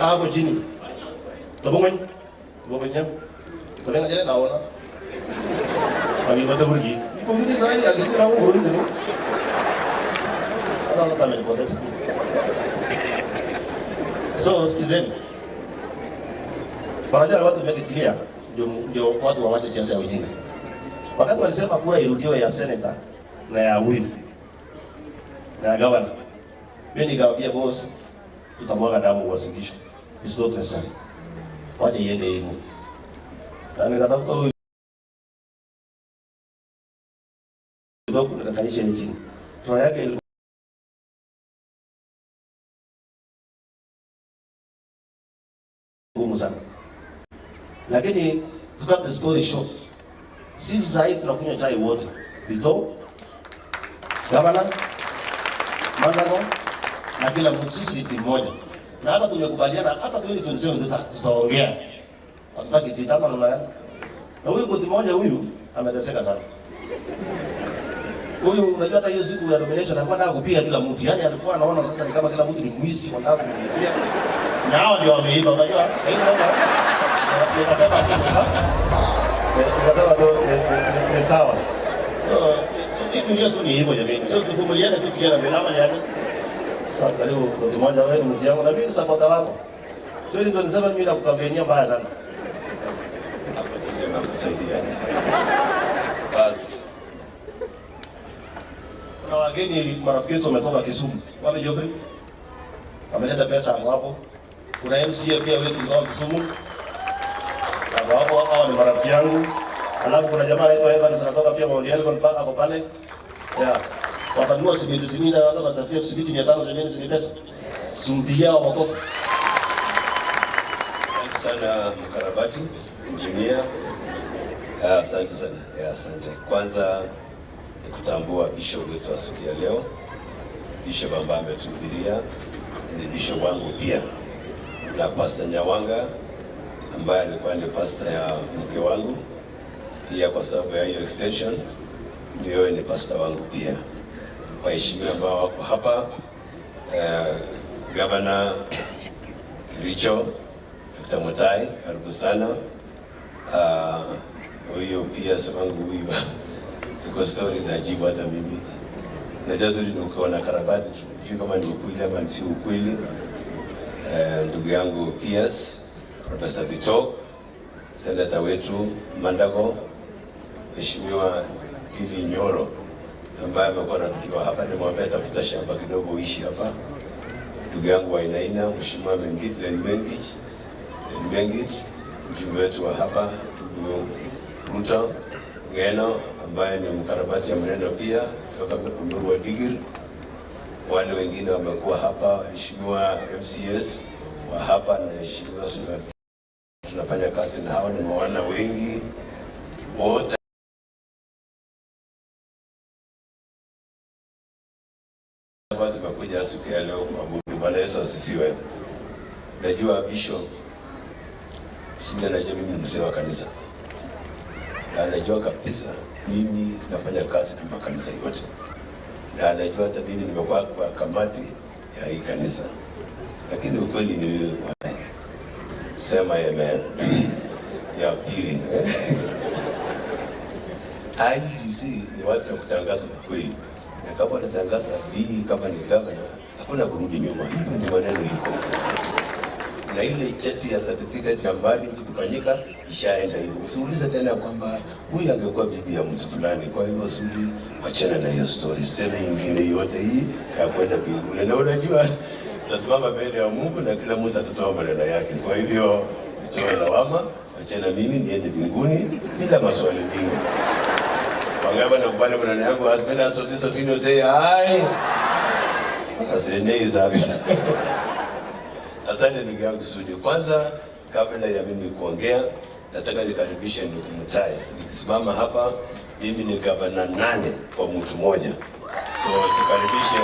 hapo chini. Tabungwen. Tabungwen. Tabungan jale na wala. Kami bata hurgi. Pumili sai agi na hurgi tu. Ala kami ni potes. So sikizeni. Faraja watu wamekitilia ndio watu waache siasa ya ujinga. Wakati walisema kura irudiwe ya senator na ya win na ya governor, mimi nikawaambia boss, tutamwaga damu kwa sindisho. It's not necessary. Waje iende hivyo. Na nikatafuta huyu ndio nikakaisha chini. Toa yake ilikuwa ngumu sana. Lakini to cut the story short, sisi sasa tunakunywa chai wote. Vito, gavana, mandago, na kila mtu sisi ni timu moja. Na hata tumekubaliana hata 2027 tutaongea. Hatutaki vita kama namna gani. Na huyu koti moja huyu ameteseka sana. Huyu unajua hata hiyo siku ya nomination alikuwa anataka kupiga kila mtu. Yaani alikuwa anaona sasa ni kama kila mtu ni mwizi wanataka kumpigia. Na hao ndio wameiba unajua. Haina hata nikasema ni sawa. So hivi ndio tu ni hivyo jamani. Sio tukubaliane tu tukiana melama yani. Sasa karibu kwa moja wewe mtu yangu na mimi ni support wako. Twende ndio nisema mimi na kukampenia mbaya sana. Hapa ndio nakusaidia. Basi. Na wageni marafiki wetu wametoka Kisumu. Wapi Geoffrey? Wameleta pesa hapo. Kuna MCA pia wetu kutoka Kisumu. Hapo hao ni marafiki yangu. Alafu kuna jamaa anaitwa Evans anatoka pia Mount Elgon mpaka hapo pale. Yeah. Watanua simiti na hata matafia simiti 500 zenyewe ni pesa. Sumpigia wa makofi. Asante sana mkarabati, engineer. Asante sana. Asante. Kwanza nikutambua bishop wetu wa siku ya leo. Bishop ambaye ametuhudhuria ni bishop wangu pia. Na Pastor Nyawanga ambaye alikuwa ni pastor ya mke wangu pia, kwa sababu ya hiyo extension ndio ni pastor wangu pia. Waheshimiwa ambao wako hapa, Governor Richo Tamutai, karibu sana. Huyo pia wangu huyu iko story na jibu hata mimi. Najua zuri ni ukiona karabati tu kama ni ukweli ama si ukweli. Ndugu yangu PS Professor Vito, Senator wetu Mandago, Mheshimiwa Kili Nyoro ambaye amekuwa rafiki hapa, nimwambia tafuta shamba kidogo uishi hapa. Ndugu yangu Wainaina, Mheshimiwa Mengit, mjumbe wetu wa hapa, ndugu Ruto'S ambaye ni mkarabati ya maneno pia kutoka Umuru wa Digir. Wale wengine wamekuwa hapa, Mheshimiwa MCS wa hapa na Mheshimiwa tunafanya kazi na hawa, ni mawana wengi wote ambao tumekuja siku ya leo kuabudu. Bwana Yesu asifiwe. Najua bishop sina, najua mimi ni mzee wa kanisa. Na najua kabisa mimi nafanya kazi na makanisa yote. Na najua hata mimi nimekuwa kwa kamati ya hii kanisa. Lakini ukweli ni sema amen. Ya pili. IBC ni watu wa kutangaza ukweli. Na kama wanatangaza bii kama ni governor, hakuna kurudi nyuma. Hivi ndio maneno iko. Na ile cheti ya certificate ya marriage ikifanyika ishaenda hivyo. Usiulize tena kwamba huyu angekuwa bibi ya mtu fulani. Kwa hivyo sudi wachana na hiyo story. Sema nyingine yote hii ya kwenda mbinguni. Na unajua tutasimama mbele ya Mungu na kila mtu atatoa maneno yake. Kwa hivyo mtoe lawama, wachana mimi niende mbinguni bila maswali mingi. Wangaba na kubali maneno yangu, asipenda sote tino say ai. Asene zabisa. Asante ndugu yangu Sudi. Kwanza kabla ya mimi kuongea, nataka nikaribishe ndugu Mutai. Nikisimama hapa mimi ni gavana 8 kwa mtu mmoja. So tukaribishe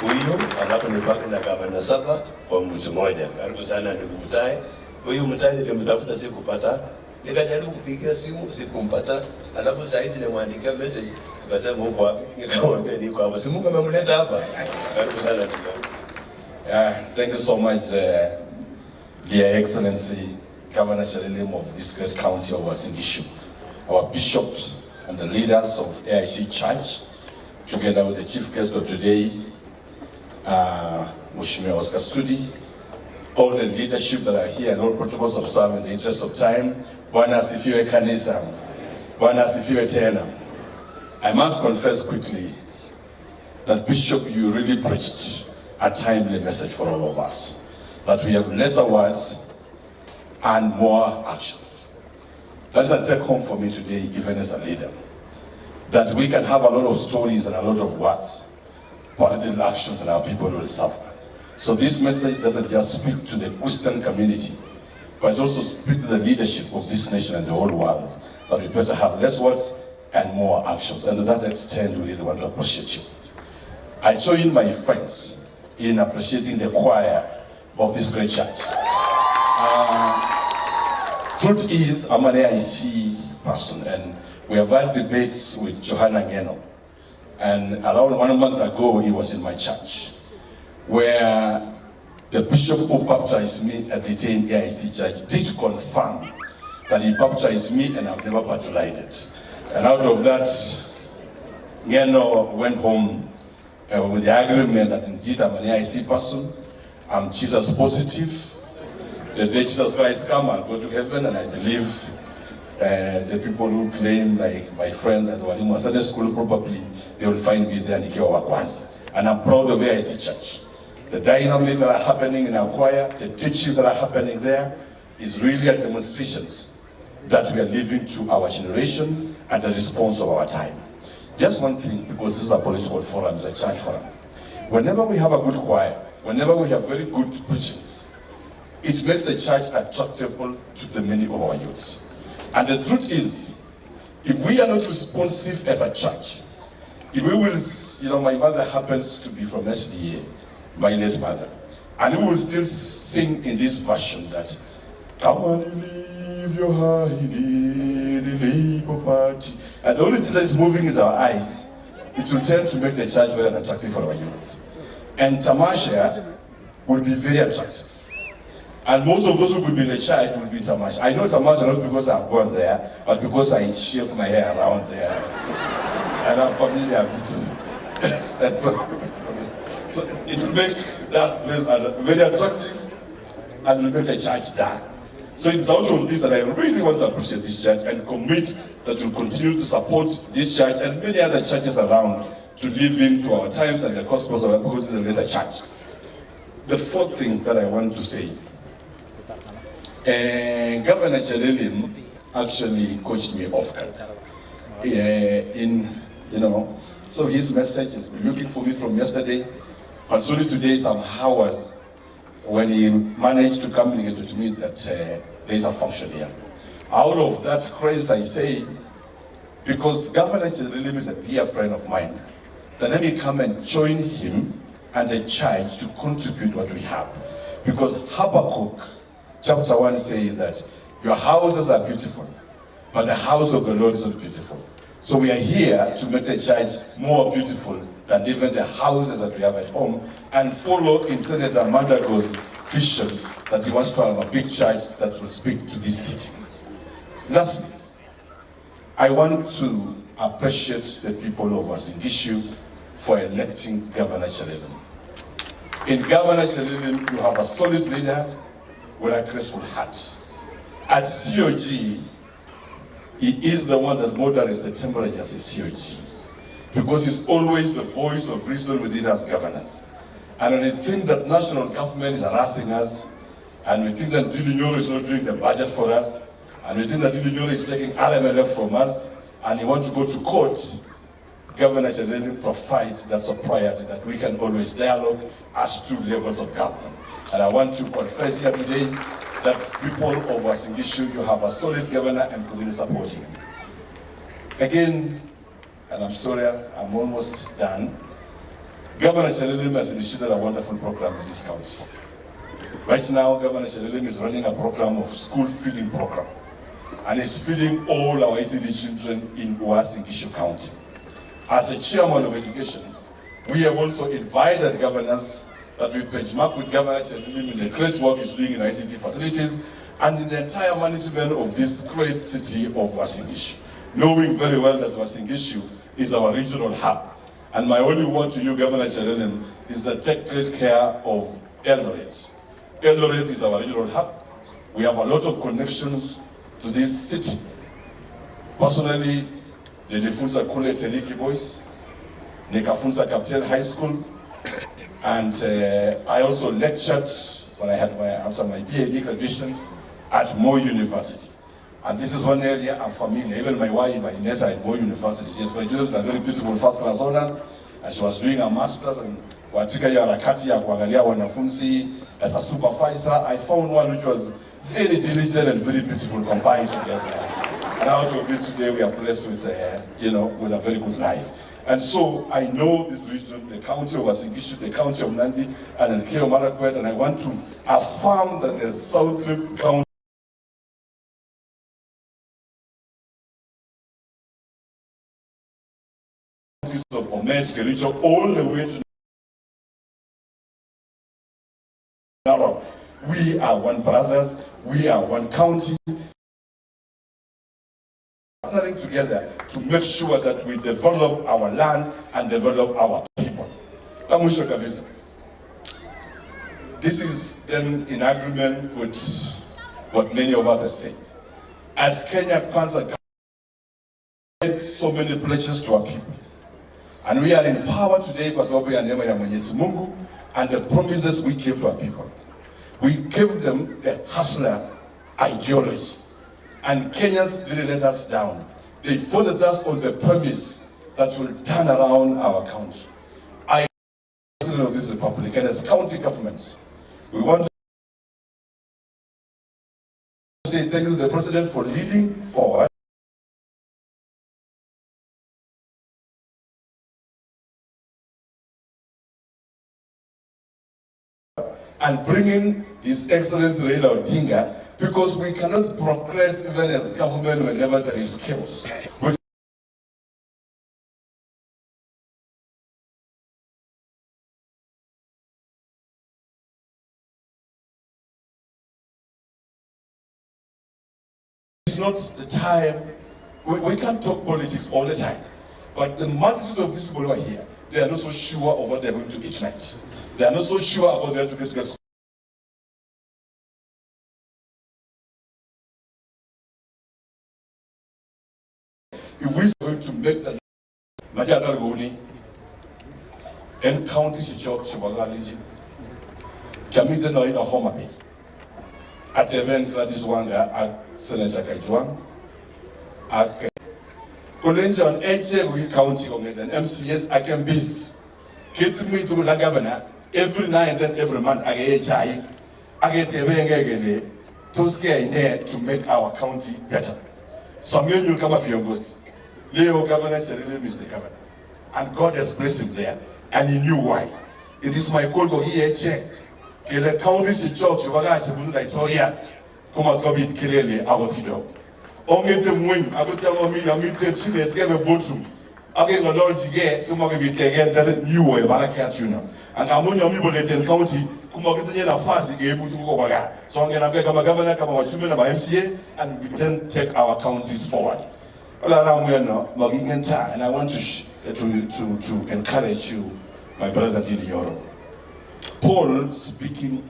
huyu, alafu nibaki na gavana 7 kwa mtu mmoja. Karibu sana ndugu Mutai. Huyu Mutai nilimtafuta sikupata. Nikajaribu kupigia simu sikumpata. Alafu saa hizi nimwandikia message akasema huko wapi? Nikamwambia niko hapa. Simu kama mleta hapa. Karibu sana ndugu. Thank you so much Dear Excellency, Governor Chalilim of this great county of Wasingishu, our bishops and the leaders of AIC Church, together with the chief guest of today, Mheshimiwa Oscar Sudi, all the leadership that are here and all protocols observed in the interest of time. Bwana asifiwe kanisa. Bwana asifiwe tena. I must confess quickly that Bishop, you really preached a timely message for all of us. That we have lesser words and more action. That's a take home for me today, even as a leader. That we can have a lot of stories and a lot of words, but the actions and our people will suffer. So this message doesn't just speak to the Christian community, but it also speaks to the leadership of this nation and the whole world, that we better have less words and more actions. And to that extent, we really want to appreciate you. I join my friends in appreciating the choir of this great church. Truth is, I'm an AIC person, and we have had debates with Johanna Ngeno. And around 1 month ago, he was in my church, where the bishop who baptized me at the AIC church did confirm that he baptized me and I've never backslided. And out of that, Ngeno went home with the agreement that indeed I'm an AIC person, I'm Jesus positive. The day Jesus Christ come, I'll go to heaven, and I believe the people who claim, like my friend at Walimu Sunday School, probably they will find me there nikiwa wa kwanza. And I'm proud of AIC Church. The dynamics that are happening in our choir, the teachings that are happening there, is really a demonstration that we are living to our generation and the response of our time. Just one thing, because this is a political forum, it's a church forum. Whenever we have a good choir, whenever we have very good preachings, it makes the church attractable to the many of our youths. And the truth is, if we are not responsive as a church, if we will, my mother happens to be from SDA, my late mother, and we will still sing in this version that, come on, leave your hide in the Labour Party. And the only thing that is moving is our eyes. It will tend to make the church very unattractive for our youth. And Tamasha will be very attractive. And most of those who will be in the church will be Tamasha. I know Tamasha not because I've gone there, but because I shave my hair around there. And I'm familiar with it. And so it will make that place very attractive and will make the church dark. So it's out of this that I really want to appreciate this church and commit that we'll continue to support this church and many other churches around to live into our times and the gospels of our, because it's a greater church. The fourth thing that I want to say, Governor Chalilim actually coached me off guard. So his message has been looking for me from yesterday, but only today some hours when he managed to communicate to me that there is a function here. Out of that grace I say, because Governor Chalilim is a dear friend of mine, then let me come and join him and the church to contribute what we have. Because Habakkuk chapter 1 says that your houses are beautiful, but the house of the Lord is not beautiful. So we are here to make the church more beautiful than even the houses that we have at home, and follow in Senator Mandago's vision that he wants to have a big church that will speak to this city. Lastly, I want to appreciate the people of Wasingishu for electing Governor Chalilim. In Governor Chalilim, you have a solid leader with a graceful heart. At COG, he is the one that moderates the temperature as a COG, because he's always the voice of reason within us governors. And when we think that national government is harassing us, and we think that Dilinyoro is not doing the budget for us, and we think that Dilinyoro is taking RMLF from us, and he wants to go to court, Governor Chalilim provides that sobriety that we can always dialogue as two levels of government. And I want to confess here today that people of Wasingishu, you have a solid governor and community supporting him. Again, and I'm sorry, I'm almost done. Governor Chalilim has initiated a wonderful program in this county. Right now, Governor Chalilim is running a program of school feeding program, and is feeding all our ECD children in Wasingishu County. As the chairman of education, we have also invited governors that we benchmark with Governor Chelilim in the great work he's doing in ICT facilities and in the entire management of this great city of Uasin-Gishu, knowing very well that Uasin-Gishu is our regional hub. And my only word to you, Governor Chelilim, is that take great care of Eldoret. Eldoret is our regional hub. We have a lot of connections to this city. Personally, nilifunza kule Teliki Boys, nikafunza Capital High School, and I also lectured when I had after my PhD graduation at Moy University. And this is one area I'm familiar. Even my wife, I met her at Moy University. She has graduated a very beautiful first-class honors, and she was doing a master's and katika ya harakati ya kuangalia wanafunzi as a supervisor. I found one which was very diligent and very beautiful combined together. And out of it today we are blessed with, with a very good life. And so I know this region, the county of Uasin-Gishu, the county of Nandi, and then Keo Marakwet, and I want to affirm that the South Rift County of Omed, Kericho, all the way to Narok. We are one brothers, we are one county, partnering together to make sure that we develop our land and develop our people. This is then in agreement with what many of us are saying. As Kenya Kwanza made so many pledges to our people, and we are empowered today by Mungu and the promises we gave to our people. We gave them the hustler ideology, and Kenyans didn't let us down. They voted us on the premise that will turn around our country. I president of this republic and as county governments, we want to say thank you to the president for leading forward and bringing His Excellency Raila Odinga, because we cannot progress even as government whenever there is chaos. It's not the time, we can't talk politics all the time, but the multitude of these people who are here, they are not so sure of what they're going to eat tonight. They are not so sure about their education. If we are going to make the Majadargoni and county job to Magaliji, Jamita Noina Homabe, at the event Gladys Wanga at Senator Kajwang, at Kolenja on HJ County Committee and MCS I can be get me to the governor every night and then every month I get to make our county better. Some you come of Yongos. Leo Governor Chelilim is the governor. And God has placed him there. And he knew why. It is my call to here check. The counties in church, Victoria, come out of it clearly, our kiddo. Only the wing, I will tell me, I'm going to get a bottom. Again, the Lord, some of you can get new way, Barakat, you know. And I'm on your people in county, come out of the fast, able to go back. So I'm going to become a governor, come out to MCA, and we then take our counties forward. And I want to encourage you, my brother in Europe. Paul, speaking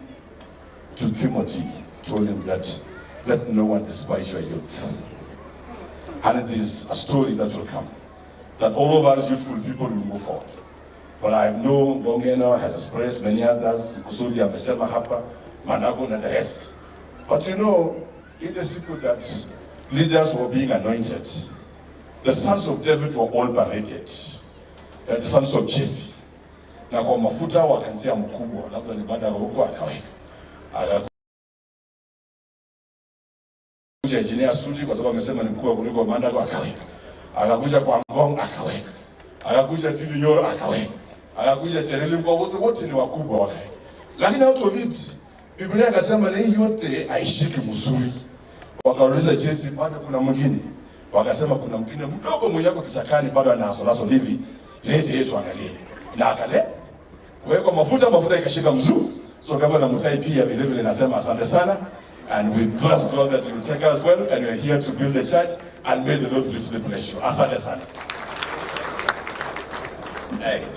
to Timothy, told him that let no one despise your youth. And it is a story that will come, that all of us youthful people will move forward. But I know Gongeno has expressed, many others, Kusudia, Mesema Hapa, Manago, and the rest. But you know, in the secret that leaders were being anointed, the sons of David were all paraded. The sons of Jesse. Na kwa mafuta wakansia mkubwa, labda ni baada ya huko akaweka. Akakuja engineer Sudi kwa sababu amesema ni mkubwa kuliko Mandago akaweka. Akakuja kwa Ngong akaweka. Akakuja Tili Nyoro akaweka. Akakuja Chelilim kwa wote ni wakubwa wakaweka. Lakini out of it, Biblia ikasema na hii yote aishiki mzuri. Wakauliza Jesse, bado kuna mwingine? Wakasema kuna mwingine mdogo mwenye yako kichakani bado anasolaso hivi. Lete yetu angalie. Na akale kuwekwa mafuta ikashika mzuu. So Governor Mutai pia vile vile nasema asante sana, and we trust God that you will take us well, and we are here to build the church, and may the Lord richly bless you. Asante sana.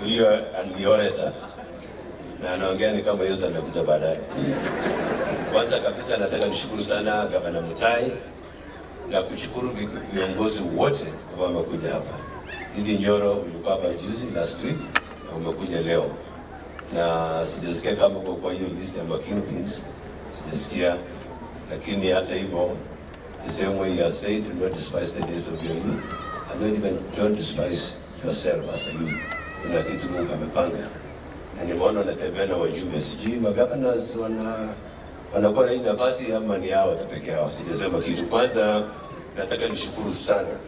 Huyo anioreta na anaongea ni kama Yesu amekuja baadaye. Kwanza kabisa nataka nishukuru sana Gavana Mutai na kushukuru viongozi wote ambao wamekuja hapa. Hindi Nyoro ulikuwa hapa juzi last week na umekuja leo. Na sijasikia kama kwa hiyo list ya kingpins, sijasikia, lakini hata hivyo, the same way you have said, do not despise the days of your youth, and don't despise yourself as a youth. Kuna kitu Mungu amepanga. Na nimeona natembea na wajumbe, sijui magavanors wanakuwa na hii nafasi ama ni hawa tu peke yao. Sijasema kitu. Kwanza nataka nishukuru sana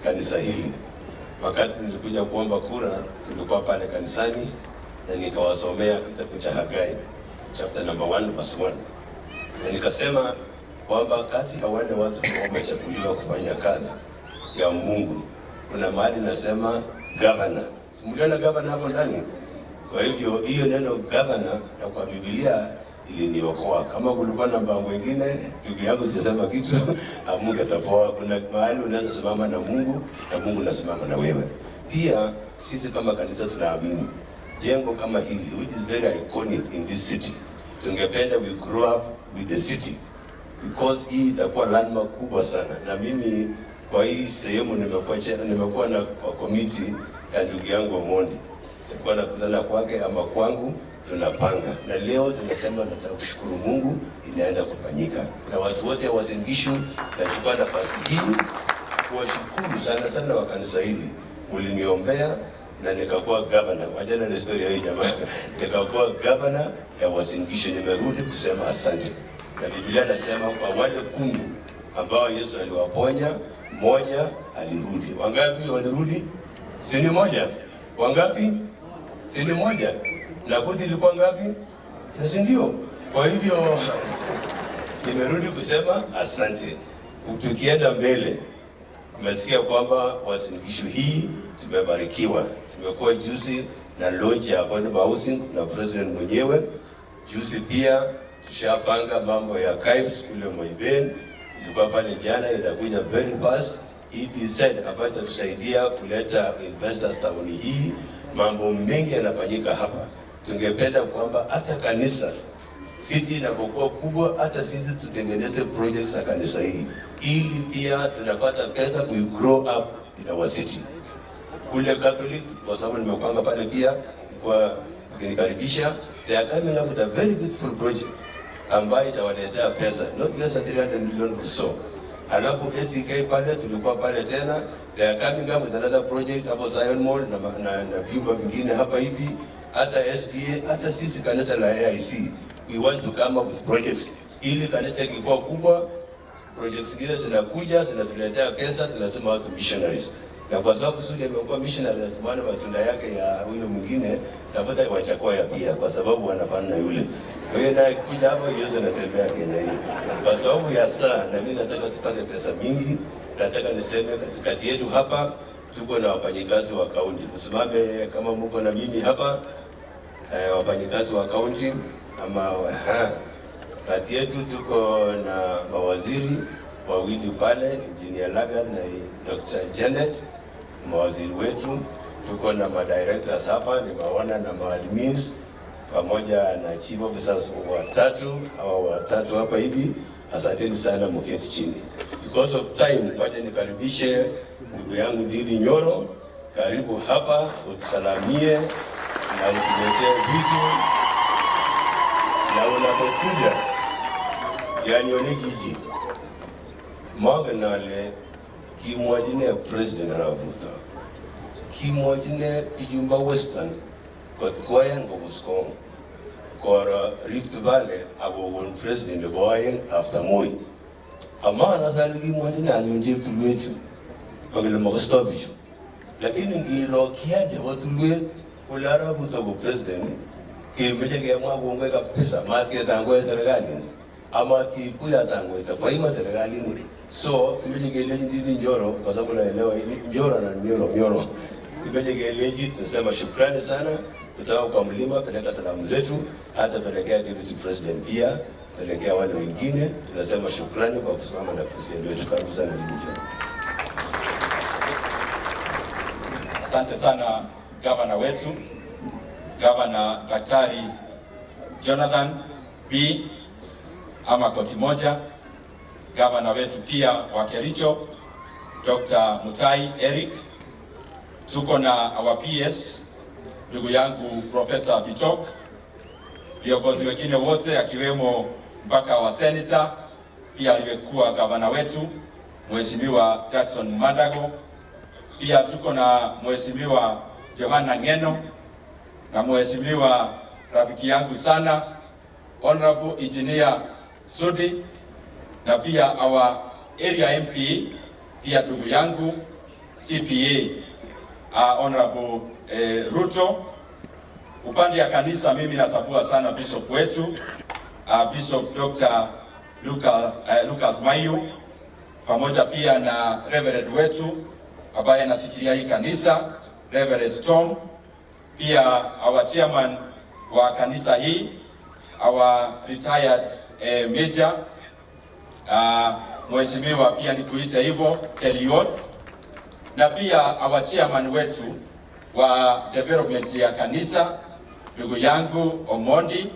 kanisa hili. Wakati nilikuja kuomba kura, tulikuwa pale kanisani na nikawasomea kitabu cha Hagai chapter number 1 verse 1. Na nikasema kwamba kati ya wale watu ambao wamechaguliwa kufanya kazi ya Mungu, kuna mahali nasema governor. Mliona governor hapo ndani? Kwa hivyo hiyo neno governor na kwa Biblia iliniokoa. Kama kulikuwa na mpango mwingine, ndugu yangu sijasema kitu, Mungu atapoa. Kuna mahali unaweza simama na Mungu na Mungu anasimama na wewe. Pia sisi kama kanisa tunaamini jengo kama hili, which is very iconic in this city, tungependa we grow up with the city, because hii itakuwa landmark kubwa sana. Na mimi kwa hii sehemu nimekuwa na committee ya ndugu yangu Omondi, tulikuwa nakutana kwake ama kwangu, tunapanga. Na leo tunasema nataka kushukuru Mungu inaenda kufanyika. Na watu wote wa Uasin Gishu, nachukua nafasi hii kuwashukuru sana sana wa kanisa hili. Mliniombea na nikakuwa governor. Wajana na historia hii jamaa. Nikakuwa governor ya Uasin Gishu. Nimerudi kusema asante. Na Biblia nasema kwa wale 10 ambao Yesu aliwaponya, mmoja alirudi. Wangapi walirudi? Si ni moja. Wangapi? Si ni moja. Na kodi ilikuwa ngapi? Si ndio? Kwa hivyo nimerudi kusema asante. Tukienda mbele, umesikia kwamba Uasin Gishu hii tumebarikiwa. Tumekuwa juzi na launch ya Equitable housing na president mwenyewe. Juzi pia tushapanga mambo ya KIFs kule Moiben. Ilikuwa pale jana, itakuja very fast. EPZ ambayo itatusaidia kuleta investors town hii. Mambo mengi yanafanyika hapa. Tungependa kwamba hata kanisa city inapokuwa kubwa, hata sisi tutengeneze projects za kanisa hii, ili pia tunapata pesa ku grow up in our city. Kule Catholic, kwa sababu nimepanga pale pia kwa kunikaribisha, they are coming up with a very beautiful project ambayo itawaletea pesa, not just 300 million or so. Alafu SDK pale tulikuwa pale tena, they are coming up with another project hapo Zion Mall na vyumba vingine hapa hivi. Hata SDA, hata sisi kanisa la AIC, we want to come up with projects ili kanisa kikua kubwa, projects zingine zinakuja, zinatuletea pesa, tunatuma watu missionaries. Na kwa sababu Sudi amekuwa missionary, natumana matunda yake ya huyo mwingine, tapata wachakua ya pia, kwa sababu wanapana na yule. Kwa hiyo naye kuja hapa Yesu anatembea Kenya hii. Kwa sababu ya saa, na mimi nataka tupate pesa mingi. Nataka niseme katikati yetu hapa, tuko na wafanyikazi wa kaunti. Msimame kama mko na mimi hapa, wafanyikazi wa kaunti ama kati yetu tuko na mawaziri wawili pale, Engineer Lagat na Dr. Janet, mawaziri wetu. Tuko na madirectors hapa, nimeona na maadmins pamoja na chief officers watatu hapa hivi. Asanteni sana, mketi chini. Because of time, waje nikaribishe ndugu yangu Dili Nyoro. Karibu hapa, utusalamie na utuletee vitu. Na unapokuja, yani onejiji, maganale kimwajine president na Ruto. Kimwajine ijumba Western, kot kwaya ngobuskong. Kora Rift Valley, ago president boy after Moi. Amana zali kimwajine anyunje kulwetu. Wagile mwastobichu. Lakini ngiro kiende watulwe ulara Ruto kwa president. Kimeje kemwa kuongeka pesa mati tango serikali ni ama kikuya tango itakuwa ima serikali ni. So kimeje keleji Ndili Nyoro, kwa sababu naelewa Nyoro na Nyoro. Kimeje keleji, nasema shukrani sana kutoka kwa mlima, peleka salamu zetu, hata pelekea deputy president pia, pelekea wale wengine. Tunasema shukrani kwa kusimama na president wetu. Karibu sana ndugu. Asante sana gavana wetu, Gavana Daktari Jonathan B. ama koti moja, gavana wetu pia wa Kericho Dr. Mutai Eric. Tuko na our PS ndugu yangu Professor Bitok, viongozi wengine wote akiwemo mpaka wa senator, pia aliyekuwa gavana wetu Mheshimiwa Jackson Mandago. Pia tuko na Mheshimiwa Johana Ngeno na Mheshimiwa rafiki yangu sana Honorable Engineer Sudi, na pia our area MP pia ndugu yangu CPA Honorable Ruto. Upande ya kanisa mimi natambua sana bishop wetu Bishop Dr. Lucas Mayo, pamoja pia na Reverend wetu ambaye anashikilia hii kanisa Reverend Tom, pia our chairman wa kanisa hii, our retired major Mheshimiwa pia nikuite hivyo Cheliot, na pia our chairman wetu wa development ya kanisa ndugu yangu Omondi.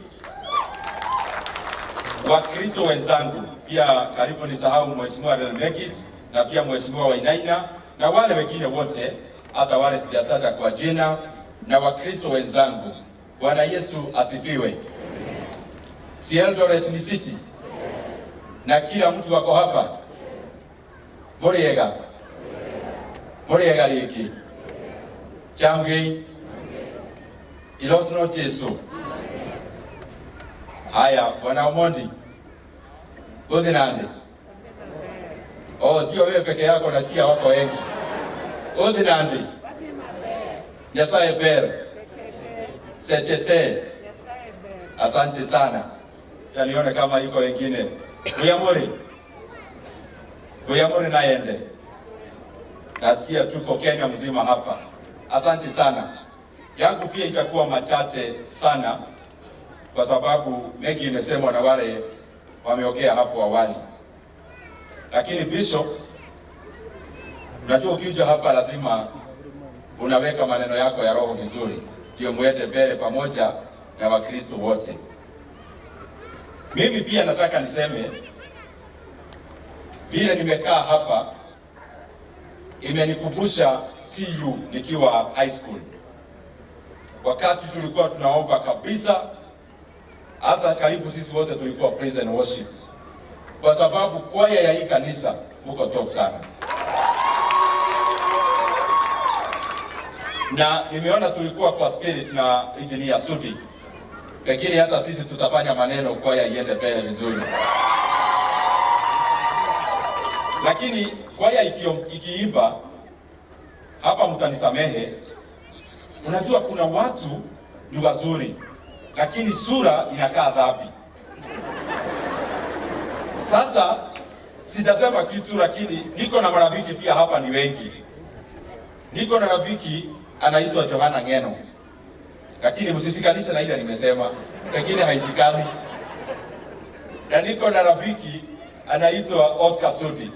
Wakristo wenzangu pia karibu nisahau Mheshimiwa Relmekit na pia Mheshimiwa Wainaina na wale wengine wote hata wale sijataja kwa jina, na Wakristo wenzangu, Bwana Yesu asifiwe. Si Eldoret ni city? Na kila mtu wako hapa? Muriega liki Chamgei Ilosno Jesu. Haya, Bwana Omondi Udi nande? Sio wewe peke yako, nasikia wako wengi. Udi nande? Nyasaye ber sechete. Asante sana. Nione kama yuko wengine. Uyamuri naende. Nasikia tuko Kenya mzima hapa. Asante sana. Yangu pia itakuwa machache sana kwa sababu mengi imesemwa na wale wameongea hapo awali. Lakini Bishop, unajua ukija hapa lazima unaweka maneno yako ya roho vizuri, ndio muende mbele pamoja na Wakristo wote. Mimi pia nataka niseme vile nimekaa hapa imenikumbusha CU nikiwa high school. Wakati tulikuwa tunaomba kabisa, hata karibu sisi wote tulikuwa praise and worship, kwa sababu kwaya ya hii kanisa uko top sana. Na nimeona tulikuwa kwa spirit na engineer Sudi, lakini hata sisi tutafanya maneno kwaya iende mbele vizuri. Lakini kwaya ikiimba hapa, mtanisamehe, unajua kuna watu ni wazuri lakini sura inakaa dhambi. Sasa sitasema kitu, lakini niko na marafiki pia hapa ni wengi. Niko na rafiki anaitwa Johana Ngeno, lakini msisikanishe na ile nimesema, lakini haishikani. Na niko na rafiki anaitwa Oscar Sudi.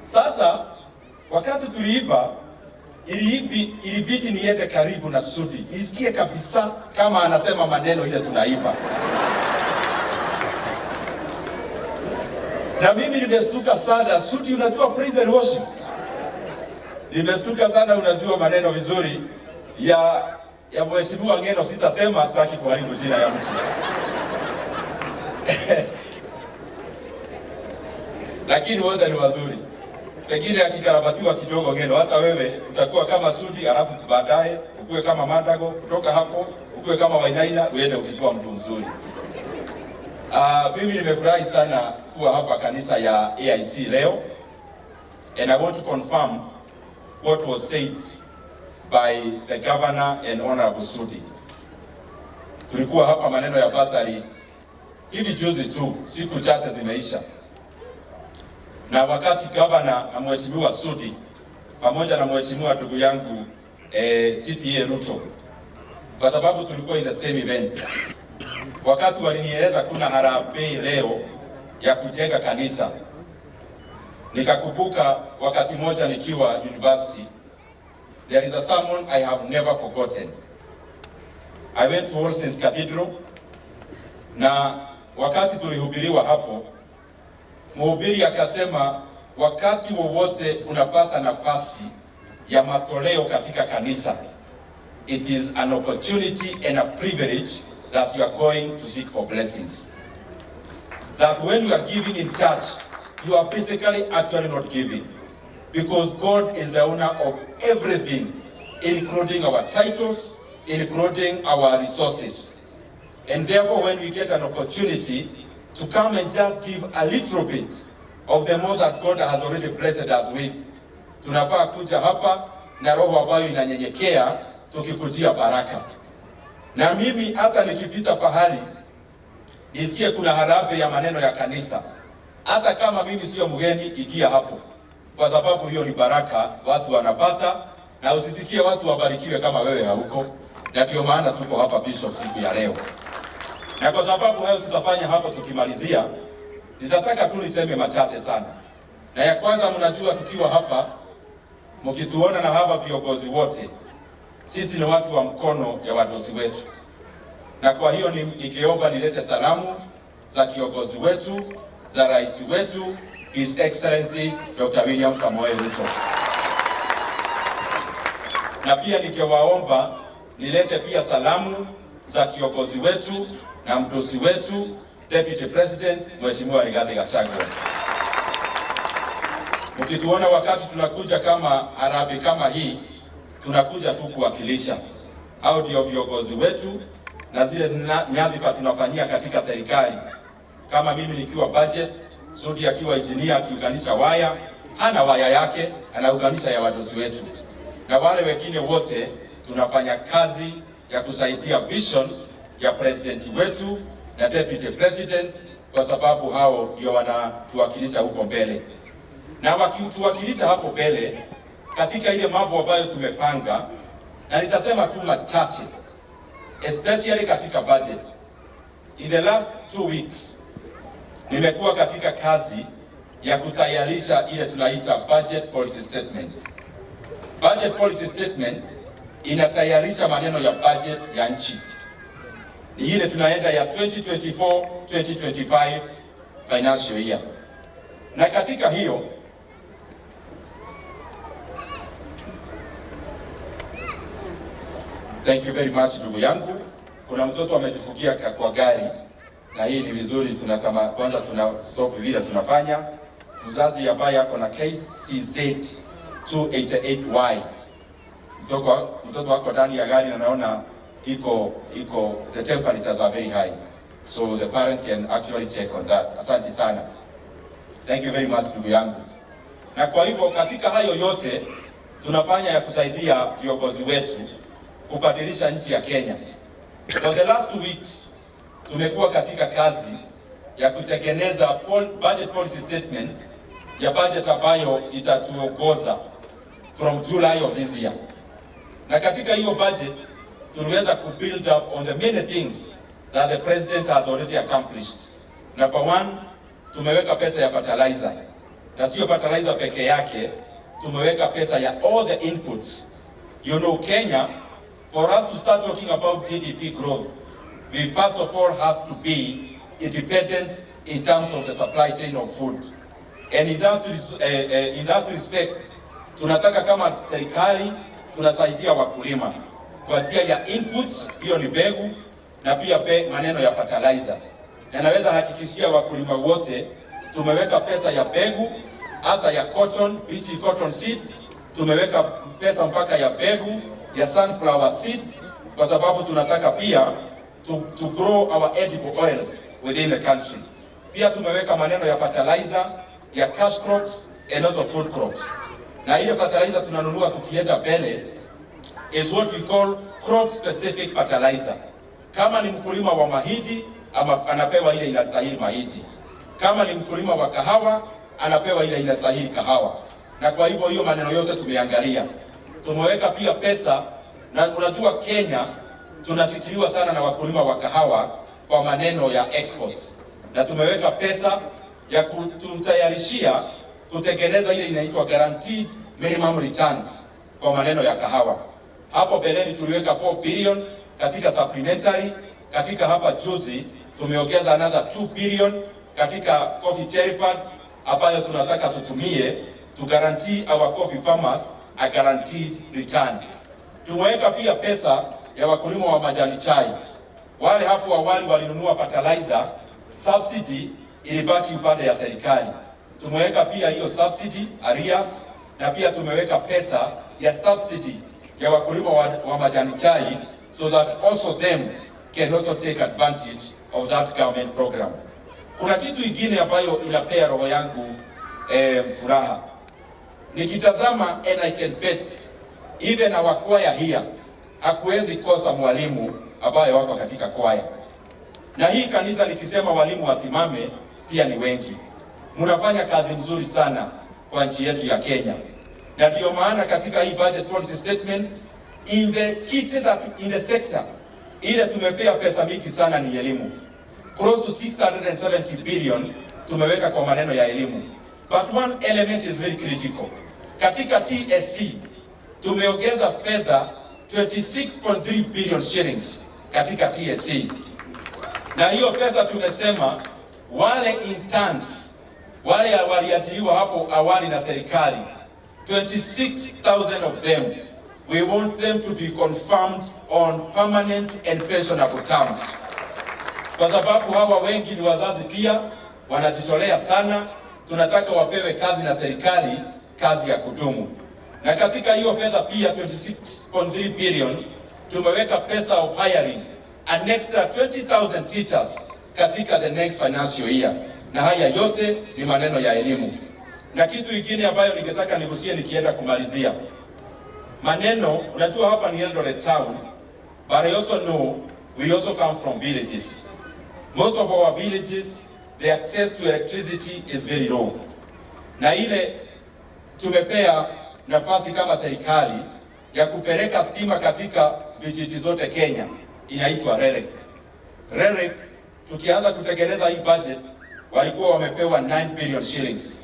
Sasa wakati tuliimba ilibidi niende karibu na Sudi nisikie kabisa kama anasema maneno ile tunaimba. Na mimi nimestuka sana. Sudi, unajua praise and worship? Nimestuka sana, unajua maneno vizuri ya Mheshimiwa Ngeno. Sitasema, sitaki kuharibu jina ya mtu. Lakini wote ni wazuri. Pengine akikarabatiwa kidogo Ngeno, hata wewe utakuwa kama Sudi, alafu baadaye ukue kama Mandago, kutoka hapo ukue kama Wainaina, uende ukikuwa mtu mzuri. Mimi nimefurahi sana kuwa hapa kanisa ya AIC leo, and I want to confirm what was said by the governor and Honorable Sudi. Tulikuwa hapa maneno ya basari hivi juzi tu, siku chache zimeisha. Na wakati governor na Mheshimiwa Sudi pamoja na Mheshimiwa ndugu yangu CPA Ruto kwa sababu tulikuwa in the same event. Wakati walinieleza kuna harambee leo ya kujenga kanisa, nikakumbuka wakati moja nikiwa university, there is a sermon I have never forgotten. I went to Ruto'S Cathedral, na wakati tulihubiriwa hapo, mhubiri akasema wakati wowote unapata nafasi ya matoleo katika kanisa, it is an opportunity and a privilege that you are going to seek for blessings. That when you are giving in church, you are basically actually not giving, because God is the owner of everything, including our titles, including our resources. And therefore, when we get an opportunity to come and just give a little bit of the more that God has already blessed us with, tunafaa kuja hapa na roho ambayo inanyenyekea tukikujia baraka. Na mimi hata nikipita pahali nisikie kuna harambee ya maneno ya kanisa, hata kama mimi sio mgeni, ikia hapo, kwa sababu hiyo ni baraka watu wanapata, na usitikie watu wabarikiwe kama wewe hauko. Na ndio maana tuko hapa Bishop siku ya leo. Na kwa sababu hayo tutafanya hapo tukimalizia, nitataka tu niseme machache sana. Na ya kwanza, mnajua tukiwa hapa, mkituona na hapa viongozi wote, sisi ni watu wa mkono ya wadosi wetu. Na kwa hiyo nikiomba nilete salamu za kiongozi wetu, za rais wetu, His Excellency Dr. William Samoei Ruto. Na pia nikiwaomba nilete pia salamu za kiongozi wetu na mdosi wetu, Deputy President Mheshimiwa Rigathi Gachagua. Mkituona wakati tunakuja kama harambee kama hii, tunakuja tu kuwakilisha au ndio viongozi wetu na zile nyadhifa tunafanyia katika serikali. Kama mimi nikiwa budget, Sudi akiwa engineer akiunganisha waya, hana waya yake, anaunganisha ya wadosi wetu. Na wale wengine wote tunafanya kazi ya kusaidia vision ya president wetu na deputy president, kwa sababu hao ndio wanatuwakilisha huko mbele. Na wakituwakilisha hapo mbele katika ile mambo ambayo tumepanga, na nitasema tu machache, especially katika budget. In the last 2 weeks nimekuwa katika kazi ya kutayarisha ile tunaita budget policy statement. Budget policy statement inatayarisha maneno ya budget ya nchi. Ni ile tunaenda ya 2024-2025 financial year. Na katika hiyo thank you very much ndugu yangu. Kuna mtoto amejifukia kwa gari, na hii ni vizuri, kwanza tuna stop vile tunafanya. Mzazi ambaye yako na KCZ 288Y, mtoto wako ndani ya gari, anaona the temperatures are very high, so the parent can actually check on that. Asante sana, thank you very much ndugu yangu. Na kwa hivyo katika hayo yote tunafanya ya kusaidia viongozi wetu kubadilisha nchi ya Kenya. For the last 2 weeks tumekuwa katika kazi ya kutengeneza budget policy statement ya budget ambayo itatuongoza from July of this year. Na katika hiyo budget tuliweza ku build up on the many things that the president has already accomplished. Number 1, tumeweka pesa ya fertilizer. Na sio fertilizer peke yake, tumeweka pesa ya all the inputs. You know, Kenya, for us to start talking about GDP growth, we first of all have to be independent in terms of the supply chain of food. And in that respect, tunataka kama serikali tunasaidia wakulima kwa njia ya inputs, hiyo ni mbegu, na pia maneno ya fertilizer. Na naweza hakikishia wakulima wote tumeweka pesa ya mbegu, hata ya cotton, BT cotton seed, tumeweka pesa mpaka ya mbegu ya sunflower seed, kwa sababu tunataka pia to grow our edible oils within the country. Pia tumeweka maneno ya fertilizer, ya cash crops and also food crops. Na ile fertilizer tunanunua tukienda mbele is what we call crop specific fertilizer. Kama ni mkulima wa mahindi, anapewa ile inastahili mahindi. Kama ni mkulima wa kahawa, anapewa ile inastahili kahawa. Na kwa hivyo hiyo maneno yote tumeangalia. Tumeweka pia pesa, na unajua Kenya tunashikiliwa sana na wakulima wa kahawa kwa maneno ya exports, na tumeweka pesa ya kututayarishia kutekeleza ile inaitwa guaranteed minimum returns kwa maneno ya kahawa. Hapo beleni tuliweka 4 billion katika supplementary, katika hapa juzi tumeongeza another 2 billion katika coffee cherry fund ambayo tunataka tutumie to guarantee our coffee farmers a guaranteed return. Tumeweka pia pesa ya wakulima wa majani chai. Wale hapo awali walinunua fertilizer, subsidy ilibaki upande ya serikali. Tumeweka pia hiyo subsidy arrears, na pia tumeweka pesa ya subsidy ya wakulima wa majani chai so that also them can also take advantage of that government program. Kuna kitu kingine ambayo inapea roho yangu furaha. Nikitazama and I can bet even our choir here hakuwezi kosa mwalimu ambaye wako katika kwaya. Na hii kanisa nikisema walimu wasimame pia ni wengi. Mnafanya kazi nzuri sana kwa nchi yetu ya Kenya. Na ndio maana katika hii budget policy statement in the sector ile tumepea pesa mingi sana ni elimu. Close to 670 billion tumeweka kwa maneno ya elimu. But one element is very critical. Katika TSC tumeongeza fedha 26.3 billion shillings katika TSC. Na hiyo pesa tumesema wale interns wale waliajiriwa hapo awali na serikali 26,000 of them, we want them to be confirmed on permanent and pensionable terms. Kwa sababu hawa wengi ni wazazi pia, wanajitolea sana, tunataka wapewe kazi na serikali, kazi ya kudumu. Na katika hiyo fedha pia 26.3 billion, tumeweka pesa of hiring an extra 20,000 teachers katika the next financial year. Na haya yote ni maneno ya elimu. Na kitu kingine ambayo ningetaka nigusie nikienda kumalizia. Maneno, unajua hapa ni Eldoret town, but I also know we also come from villages. Most of our villages, the access to electricity is very low. Na ile tumepea nafasi kama serikali ya kupeleka stima katika vijiji zote Kenya, inaitwa REREC. REREC tukianza kutekeleza hii budget walikuwa wamepewa 9 billion shillings.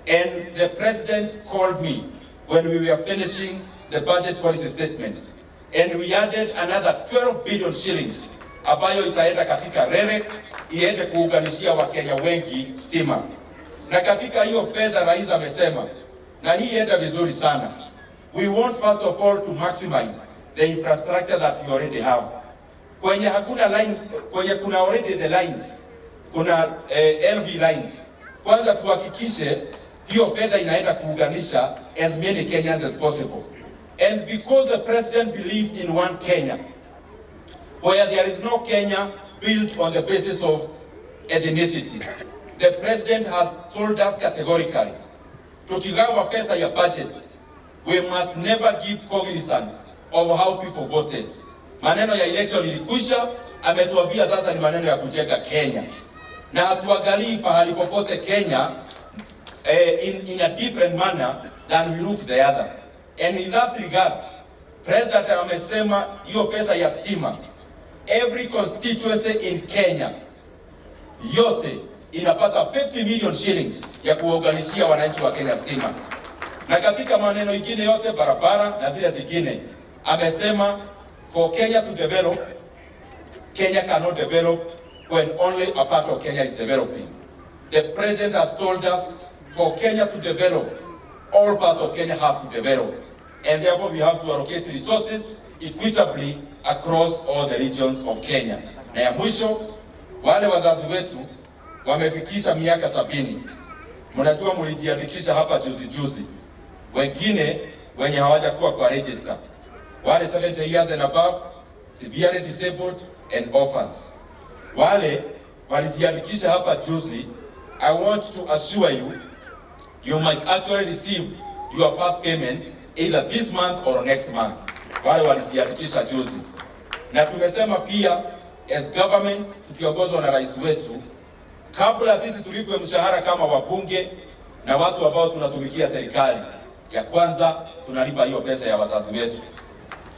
And the president called me when we were finishing the budget policy statement, and we added another 12 billion shillings ambayo itaenda katika REREC iende kuunganishia Wakenya wengi stima. Na katika hiyo fedha rais amesema, na hii enda vizuri sana, we want first of all to maximize the infrastructure that we already have. Kwenye hakuna line, kwenye kuna already the lines, kuna LV lines, kwanza tuhakikishe hiyo fedha inaenda kuunganisha as many Kenyans as possible. And because the president believes in one Kenya, where there is no Kenya built on the basis of ethnicity, the president has told us categorically, tukigawa pesa ya budget, we must never give cognizance of how people voted. Maneno ya election ilikwisha, ametuambia sasa ni maneno ya kujenga Kenya. Na hatuangalii pahali popote Kenya in a different manner than we look the other. And in that regard, President amesema hiyo pesa ya stima, every constituency in Kenya yote inapata 50 million shillings ya kuorganizia wananchi wa Kenya stima. Na katika maneno ingine yote, barabara na zile zingine, amesema for Kenya to develop, Kenya cannot develop when only a part of Kenya is developing. The president has told us for Kenya to develop, all parts of Kenya have to develop. And therefore we have to allocate resources equitably across all the regions of Kenya. Na ya mwisho, wale wazazi wetu wamefikisha miaka 70. Mnajua mlijiandikisha hapa juzi. Wengine wenye hawajakuwa kwa register. Wale 70 years and above, severely disabled and orphans. Wale walijiandikisha hapa juzi, I want to assure you, you might actually receive your first payment either this month or next month. Wale walijiandikisha juzi. Na tumesema pia as government tukiongozwa na rais wetu, kabla sisi tulipwe mshahara kama wabunge na watu ambao tunatumikia serikali, ya kwanza tunalipa hiyo pesa ya wazazi wetu.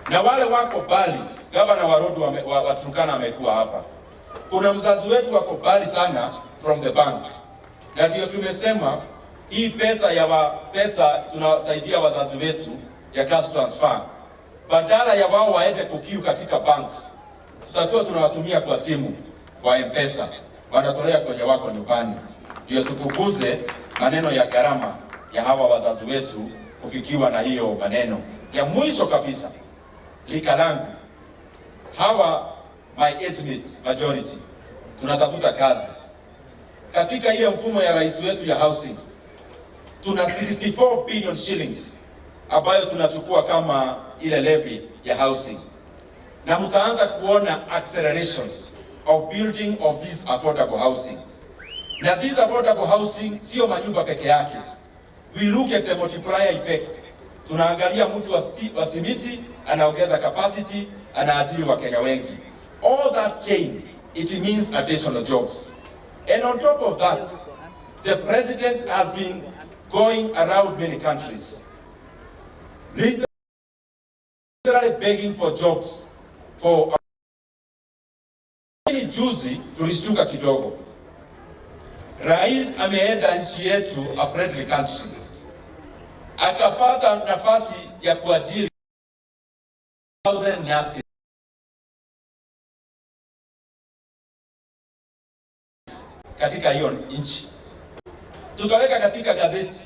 Na wale wako bali Gavana wa Road wa Turkana amekuwa hapa. Kuna mzazi wetu wako mbali sana from the bank. Na ndio tumesema hii pesa tunasaidia wazazi wetu ya cash transfer. Badala ya wao waende kukiu katika banks, tutakuwa tunawatumia kwa simu, kwa M-Pesa, wanatolea kwenye wako nyumbani. Ndio tukuguze maneno ya gharama ya hawa wazazi wetu kufikiwa na hiyo maneno. Ya mwisho kabisa, lika langu, hawa my age mates majority tunatafuta kazi. Katika ile mfumo ya rais wetu ya housing, tuna 64 billion shillings ambayo tunachukua kama ile levy ya housing. Na mtaanza kuona acceleration of building of this affordable housing. Na this affordable housing sio manyumba peke yake. We look at the multiplier effect. Tunaangalia mtu wa simiti anaongeza capacity, anaajiri Wakenya wengi. All that chain, it means additional jobs. And on top of that, the president has been going around many countries, literally begging for jobs. For juzi tulishtuka kidogo. Rais ameenda nchi yetu, a friendly country, akapata nafasi ya kuajiri 1,000 nurses katika hiyo nchi. Tukaweka katika gazeti,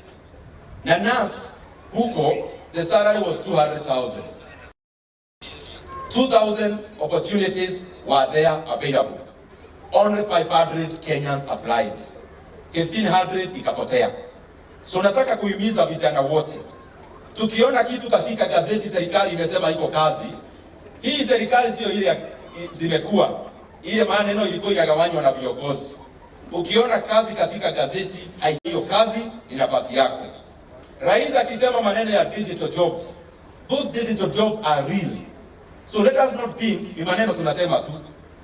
na nurse huko the salary was 200,000. 2,000 opportunities were there available. Only 500 Kenyans applied. 1,500 ikapotea. So nataka kuhimiza vijana wote, tukiona kitu katika gazeti serikali imesema iko kazi, hii serikali sio ile zimekuwa ile maneno ilikuwa inagawanywa na viongozi. Ukiona kazi katika gazeti, hiyo kazi ni nafasi yako. Rais akisema maneno ya digital jobs, those digital jobs are real. So let us not think ni maneno tunasema tu.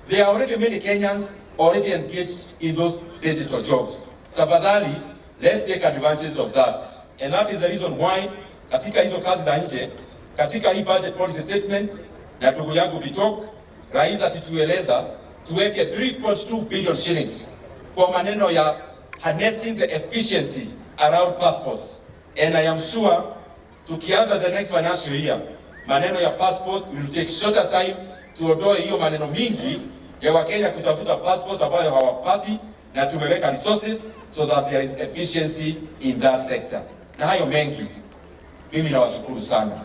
There are already many Kenyans already engaged in those digital jobs. Tafadhali, let's take advantage of that. And that is the reason why katika hizo kazi za nje, katika hii budget policy statement na ndugu yangu Bitok, rais atitueleza tuweke 3.2 billion shillings kwa maneno ya harnessing the efficiency around passports. And I am sure tukianza the next financial year, maneno ya passport will take shorter time, tuondoe hiyo maneno mingi ya Wakenya kutafuta passport ambayo hawapati, na tumeweka resources so that there is efficiency in that sector. Na hayo mengi, mimi nawashukuru sana.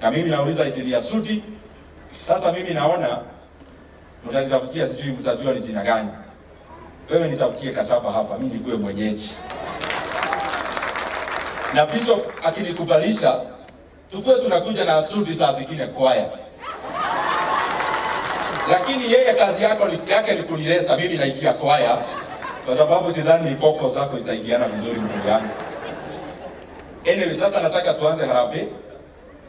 Na mimi nauliza Injinia Sudi, sasa mimi naona mtanitafutia, sijui mtajua ni jina gani. Wewe nitafutie kasaba hapa, mimi nikuwe mwenyeji. Na Bishop akinikubalisha, tukue tunakuja na Sudi saa zingine kwaya. Lakini yeye kazi yake ni kunileta mimi naikia kwaya, kwa sababu sidhani vocal zako zitaingiana vizuri mbele yangu. Anyway, sasa nataka tuanze harambee,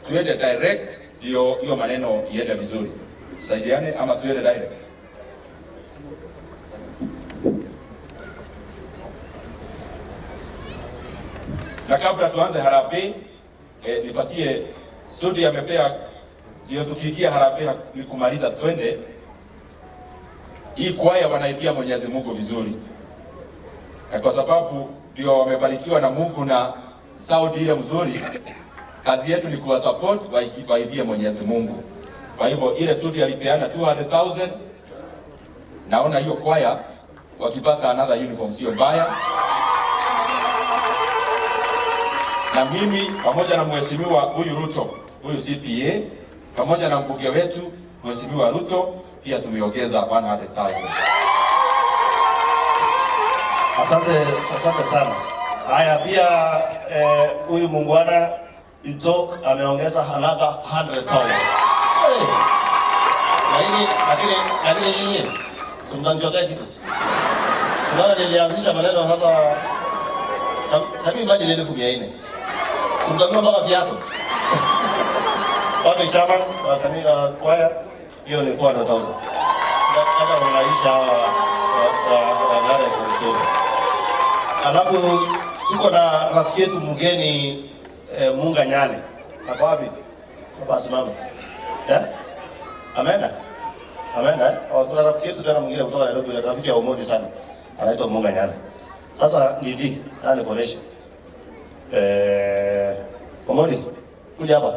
tuende direct ndio hiyo maneno iende vizuri. Saidiane ama tuende direct? Na kabla tuanze harambee, nipatie Sudi amepea ndio tukiingia harambee ni kumaliza twende. Hii kwaya wanaibia Mwenyezi Mungu vizuri. Na kwa sababu ndio wamebarikiwa na Mungu na sauti ile mzuri, kazi yetu ni kuwa support waibie Mwenyezi Mungu. Kwa hivyo ile Sudi alipeana 200,000. Naona hiyo kwaya wakipata another uniform sio mbaya. Na mimi pamoja na mheshimiwa huyu Ruto, huyu CPA, pamoja na mbunge wetu mheshimiwa Ruto, pia tumeongeza 100,000. Asante sana. Haya pia huyu mungwana Bitok ameongeza another 100,000. Lakini nyinyi simtanjotea kitu. Sasa nilianzisha maneno sasa tabii maji ni 4,400. Simtanua mpaka viatu. Wapi chama kanisa kwaya hiyo ni 400,000. Hata unaisha wa ngare kwa. Alafu tuko na rafiki yetu mgeni Munga Nyale. Hapo wapi? Hapa simama. Ameenda? Kuna rafiki yetu tena mwingine kutoka Nairobi, rafiki ya Omondi sana. Anaitwa Munga Nyana. Sasa ndidi, nikuoneshe. Omondi, kuja hapa.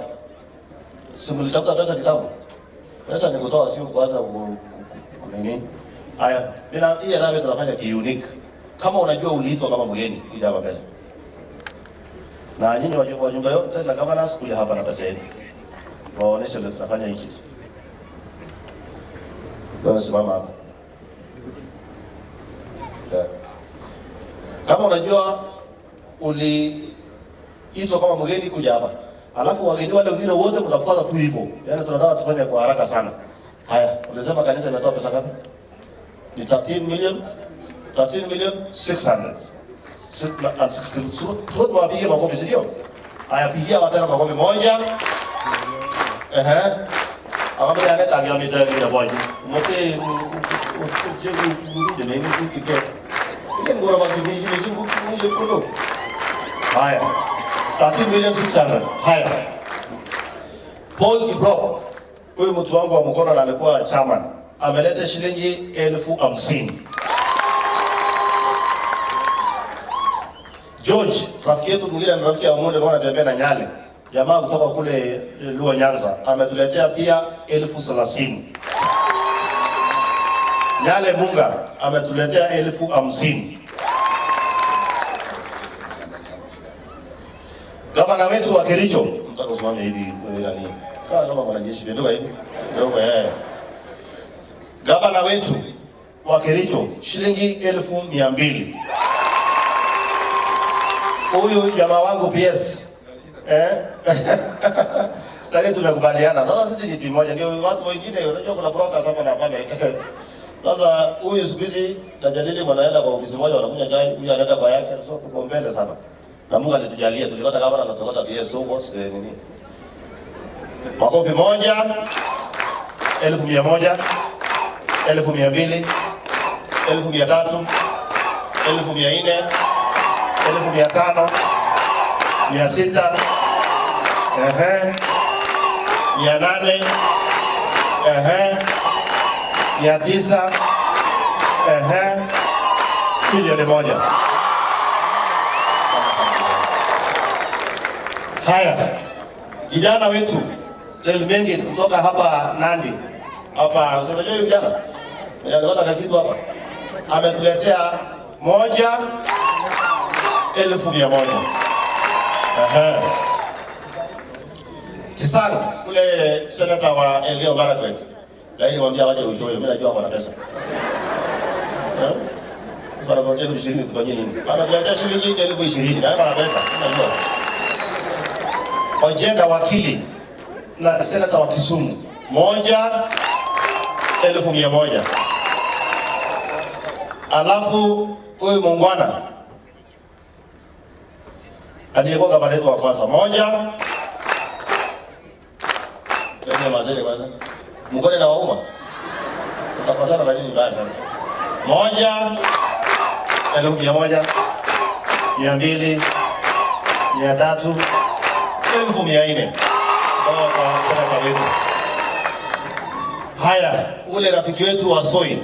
Simulitafuta pesa kitambo. Pesa ni kutoa sio kwanza nini? Haya, bila hii ndio tunafanya ki-unique. Kama unajua uliitwa kama mgeni, kuja hapa mbele. Na nyinyi wa nyumba yote na kama nasi kuja hapa na pesa yenu. Waoneshe leo tunafanya hiki kitu. Ndio simama hapa. Kama unajua uliitwa kama mgeni, kuja hapa. Alafu wageni wale wengine wote mtafuata tu hivyo. Yaani tunataka tufanye kwa haraka sana. Haya, unasema kanisa inatoa pesa ngapi? Ni 13 million 600. And 16. So tuwapigie makofi sio? Haya, pigia watana makofi moja. Akamwambia analeta angeambia ile boy. Mmoja uje nini kike. Ile ngoro wa bibi ni zungu nje kudo. Haya. 13,600,000. Haya. Paul Kiprop, huyu mtu wangu wa mkono alikuwa chairman. Ameleta shilingi 50,000. George, rafiki yetu mwingine ni rafiki ya Omondi kwa anatembea na Nyale. Jamaa kutoka kule Luo Nyanza ametuletea pia 30,000. Nyale Munga ametuletea 50,000. Gavana wetu wa Kericho, mtaka kusimamia hivi nani? Kama mwanajeshi ndio hivi. Ndio Gavana wetu wa Kericho shilingi 200,000. Huyu jamaa wangu PS Tani tumekubaliana. Sasa sisi ni timu moja, ndio watu wengine unajua kuna brokers hapa na pale. Sasa huyu siku hizi tajadili wanaenda kwa ofisi moja wanakunywa chai, huyu anaenda kwa yake, so tuko mbele sana. Na Mungu alitujalia tulipata kama na tutapata PS huko nini. Makofi moja 1,100, 1,200, 1,300, 1,400, 1,500, 600, 800, 900, milioni moja. Haya, kijana wetu leo mengi kutoka hapa Nandi hapa, unajua huyu kijana alipata kitu hapa, ametuletea 1,100,000. Kisana kule senata wa Elgeyo Marakwet, lakini mwambia waje uchoyo, mimi najua wana pesa. Para kuanzia 20 tufanye nini? Ametuletea shilingi 20,000, na wana pesa, unajua. Ojenda wakili na senata wa Kisumu 1,100,000. Alafu huyu muungwana aliyekuwa gavana wetu wa kwanza 1. Ndio mazele kwanza. Mkone na wauma. Utapasana na nini mbaya sana. 1,100,000, 200, 300, 1,400. Kwa senata wetu. Haya, ule rafiki wetu wa Soi,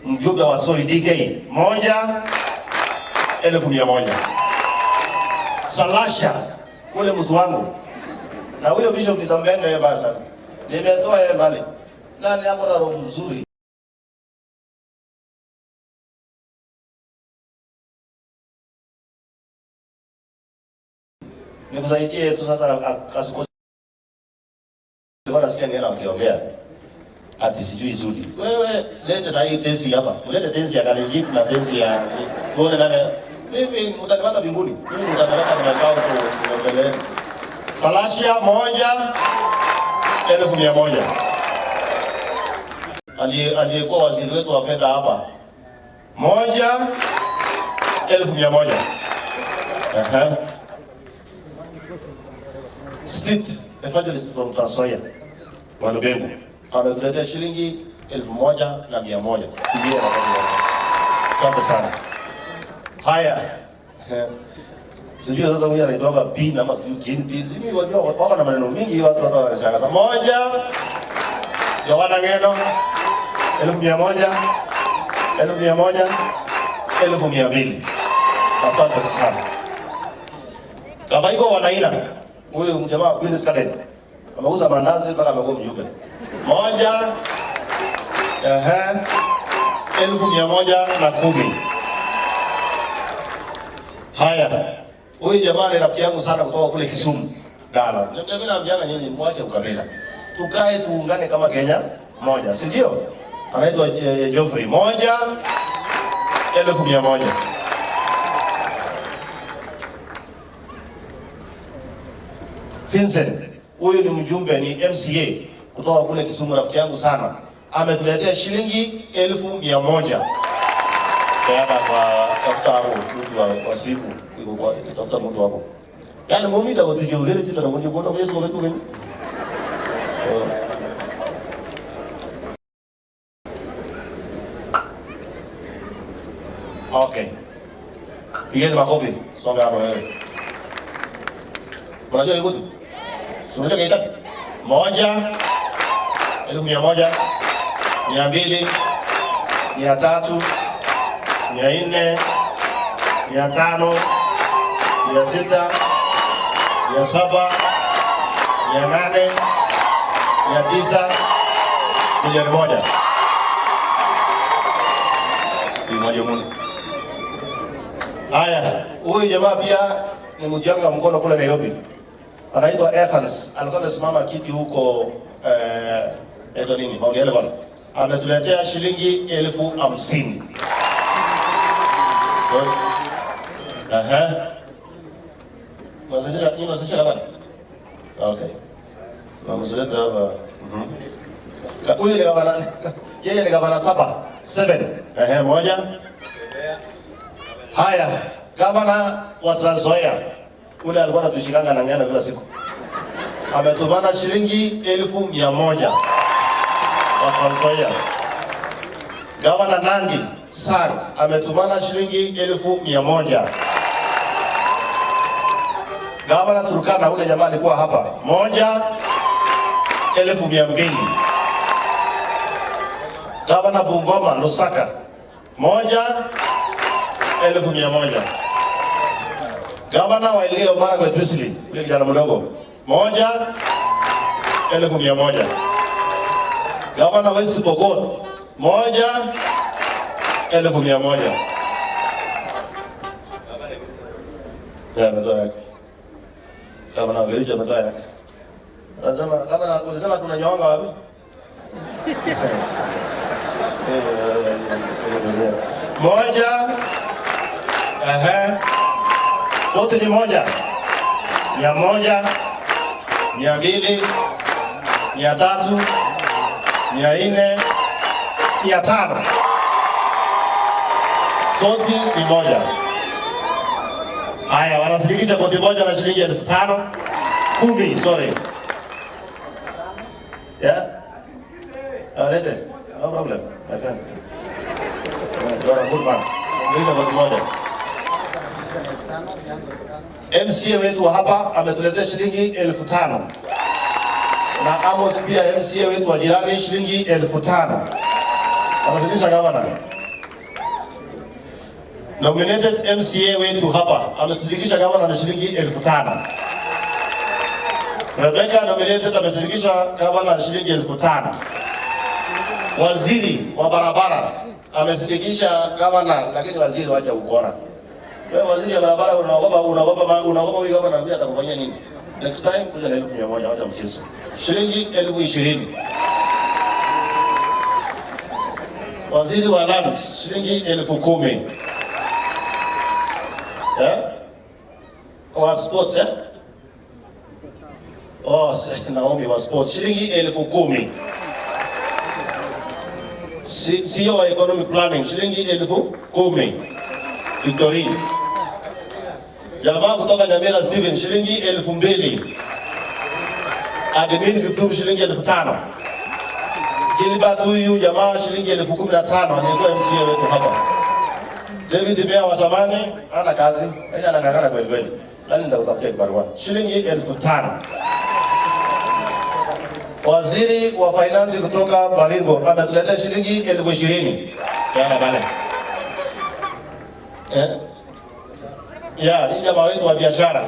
mjumbe wa Soi DK 1,100,000. Salasha ule mtu wangu na huyo bishop nitambenda yeye basa. Nimetoa yeye mali. Nani hapo na roho nzuri. Nikusaidie tu sasa asikose. Bwana sikia neno akiongea. Ati sijui zuri. Wewe lete sasa hii tenzi hapa. Ulete tenzi ya Kalenjin na tenzi ya tuone nani. Mimi utanipata mbinguni. Mimi utanipata nimekaa huko mbele. Salasha 1,100,000. Aliyekuwa waziri wetu wa fedha hapa 1,100,000. Street evangelist from Tanzania. Wanubengu. Ametuletea shilingi 1,100,000. Ndiye asante sana. Haya. Sijui sasa huyu anaitoka pin ama sijui kin pin. Sijui wajua wako na maneno mingi watu wanashangaza. 1,100,000. Yohana Ngeno 1,100, 1,100, 1,200. Asante sana. Kama iko wanaina, huyu mjamaa Queen's Garden ameuza mandazi mpaka amekuwa mjumbe. 1,110. Haya, huyu jamaa ni rafiki yangu sana kutoka kule Kisumu. Dala. Mimi naambiana nyinyi mwache ukabila. Tukae tuungane kama Kenya moja, si ndio? Anaitwa Geoffrey. 1,100. Vincent, huyu ni mjumbe, ni MCA kutoka kule Kisumu, rafiki yangu sana. Ametuletea shilingi 1,100. Baada kwa tafuta hapo mtu wa siku, iko kwa tafuta mtu hapo. Yaani mumida wote ule tita na mmoja kwa Yesu wetu gani? Okay. Pigeni makofi. Songa hapo wewe. Unajua yuko tu? Unajua kaita? 1,000, 1,100, 200, 300, 400, 500, 600, 700, 800, 900, milioni moja. Moja Mungu. Haya, huyu jamaa pia ni mtu yangu wa mkono kule Nairobi. Anaitwa Evans. Alikuwa amesimama kiti huko nini? Mount Elgon. Ametuletea shilingi 50,000. Unasaidia hapa? Okay. Tunamsuleta hapa. Huyu ni gavana. Yeye ni gavana 7. 1. Haya, gavana wa Trans Nzoia. Ule alikuwa anatushikanga na ngana kila siku. Ametumana shilingi 1,100 wa Trans Nzoia. Gavana Nandi San ametumana shilingi 1,100. Gavana Turkana ule jamaa alikuwa hapa. 1,200. Gavana Bungoma Lusaka 1,100. Gavana wa Elgeyo Marakwet Wesley yule kijana mdogo 1,100. Gavana West Pokot 1,100. Ya mtoa. Gavana Elgeyo mtoa. Lazima gavana ulisema tunanyonga wapi? Moja. Wote ni 100. 100, 200, 300, 400, 500. Koti ni 1. Haya, wanasilikisha koti moja na shilingi 5,000. 10, sorry. Yeah? Lete. No problem, my friend. You are a good man. Sikisha koti moja. MCA wetu hapa ametuletea shilingi 5,000. Na Amos pia MCA wetu wa jirani shilingi 5,000. Anazidisha gavana. Nominated MCA wetu hapa amesindikisha gavana na shilingi 5,000. Rebecca nominated amesindikisha gavana na shilingi 5,000. Waziri wa barabara amesindikisha gavana, lakini waziri wacha ukora. Wewe waziri wa barabara unaogopa huyu gavana pia atakufanyia nini? Next time kuja na 1,100 wacha mchezo. Shilingi 20,000. Waziri wa lands shilingi 10,000. Wa sports Naomi wa sports shilingi 10,000. CEO wa economic planning shilingi 10,000. Victorine. Jamaa kutoka Nyamira Steven shilingi 2,000. Admin Victor shilingi 5,000. Gilbert huyu jamaa shilingi 15,000 anaitwa MCA wetu hapa. David Bea wa zamani ana kazi, yeye anang'ang'ana kweli kweli. Yaani ndio utafutia barua. Shilingi 5,000. Waziri wa finance kutoka Baringo ametuletea shilingi 20,000. Yana bale. Ya, hii jamaa wetu wa biashara.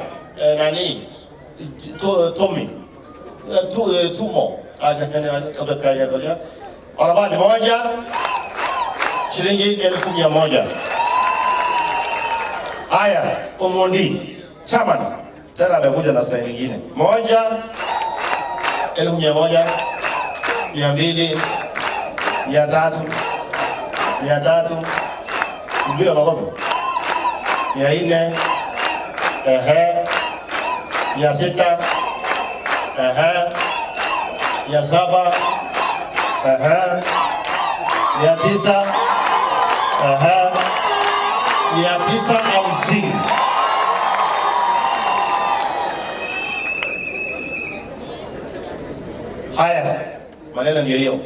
Nani? Tommy. Tumo. Barabara moja shilingi 1,100. Haya, Omondi chairman tena amekuja na style nyingine. Moja 1,100, 200, 300, 300. Ndio magogo. 400, 600, 700, 900, 950. Haya, maneno ndio hiyo.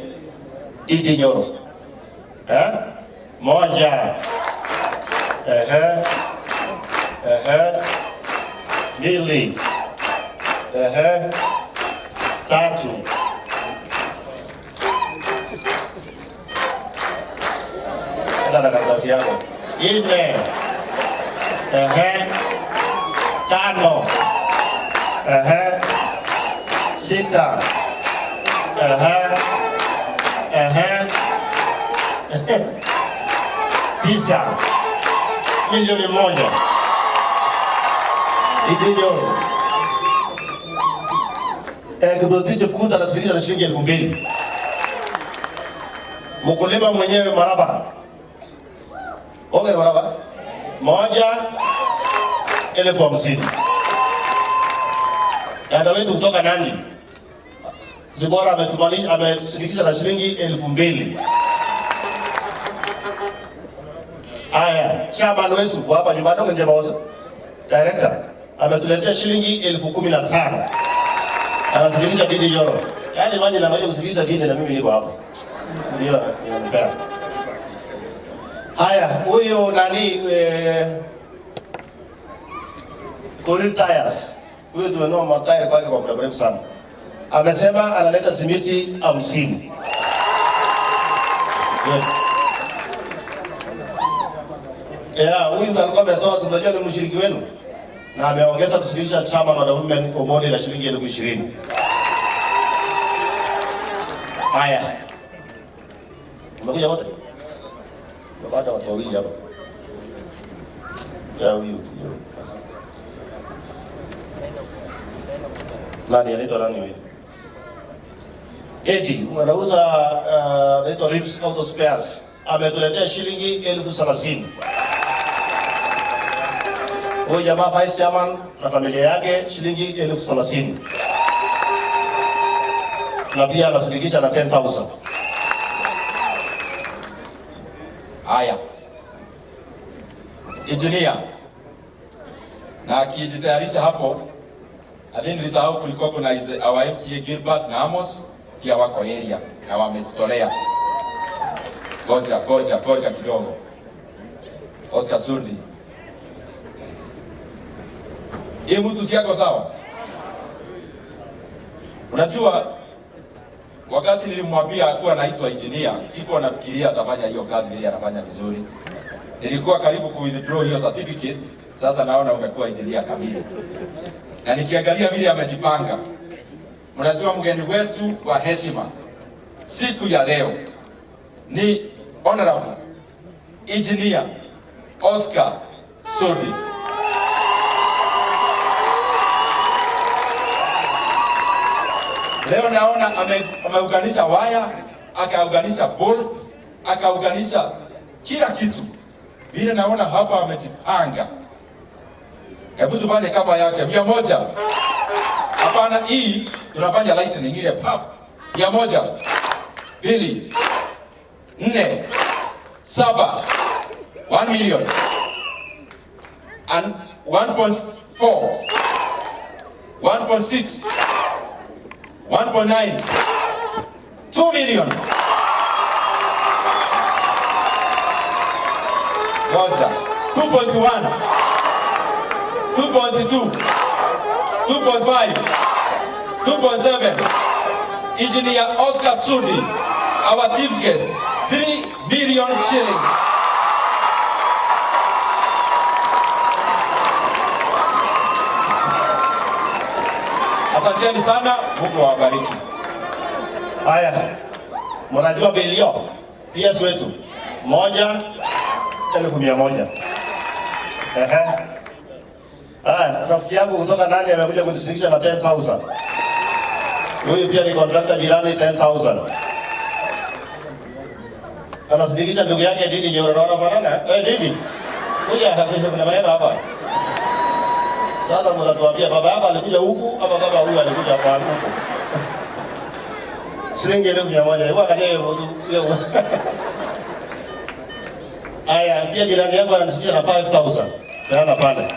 Didi Nyoro. Moja. 2. 3. 4. 5. 6. 9. Milioni 1. Ndio. Kidoticho kuta na shilingi 2,000. Mkulima mwenyewe maraba. Onge maraba. Moja 50,000. Dada wetu kutoka Nandi Zibora amesindikiza na shilingi 2,000. Haya, chairman wetu hapa nyumbani Njema Oza director ametuletea shilingi 15,000. Anasindikiza Didi Nyoro. Yaani maji na maji kusindikiza Didi na mimi niko hapa. Ndio ni fair. Haya, huyo nani Korin Tires. Huyo tumenua matairi kwake kwa muda mrefu sana. Amesema analeta simiti 50. Huyu alikuwa ametoa, unajua ni mshiriki wenu. Na ameongeza kusilisha chama madaume Omondi la shilingi 20,000. Haya. Umekuja wote? Baada watu wawili hapa. Ya huyu. Nani anaitwa nani huyu? Eddie, unauza anaitwa Rips Auto Spares. Ametuletea shilingi 30,000. Huyu jamaa vice chairman na familia yake shilingi 30,000. Na pia anasindikisha na 10,000. Haya. Engineer. Na akijitayarisha hapo, adini nilisahau kulikuwa kuna our MCA Gilbert na Amos pia wako area na wametutolea. Goja kidogo. Oscar Sudi. Mtu si yako sawa? Unajua wakati nilimwambia akuwa anaitwa engineer, sikuwa nafikiria atafanya hiyo kazi vile anafanya vizuri. Nilikuwa karibu ku withdraw hiyo certificate, sasa naona umekuwa engineer kamili. Na nikiangalia vile amejipanga. Mnajua mgeni wetu wa heshima siku ya leo ni Honorable Engineer Oscar Sudi. Leo naona ameunganisha waya, akaunganisha bolt, akaunganisha kila kitu. Vile naona hapa amejipanga. Hebu tufanye kama yake 100. Hapana, hii tunafanya lightning ile pap. 100, 2, 4, 7, 1 million and 1.4, 1.6, 1.9, 2 million. Moja, 2.1, 2.2, 2.5, 2.7, Engineer Oscar Sudi, our chief guest, 3 million shillings. Asanteni sana, Mungu awabariki. Haya, mnajua bilio PS wetu 1,100,000. Rafiki yangu kutoka nani amekuja kunisindikisha na 10,000. Huyu pia ni contractor jirani 10,000. Anasindikisha ndugu yake Didi Nyoro, naona fanana. Didi. Huyu hakikisha kuna maana hapa. Sasa mtatuambia baba hapa alikuja huku ama baba huyu alikuja hapa huku. Shilingi 1,100. Huwa kaje mtu leo. Aya, pia jirani yangu ananisindikisha na 5,000. Naona pale.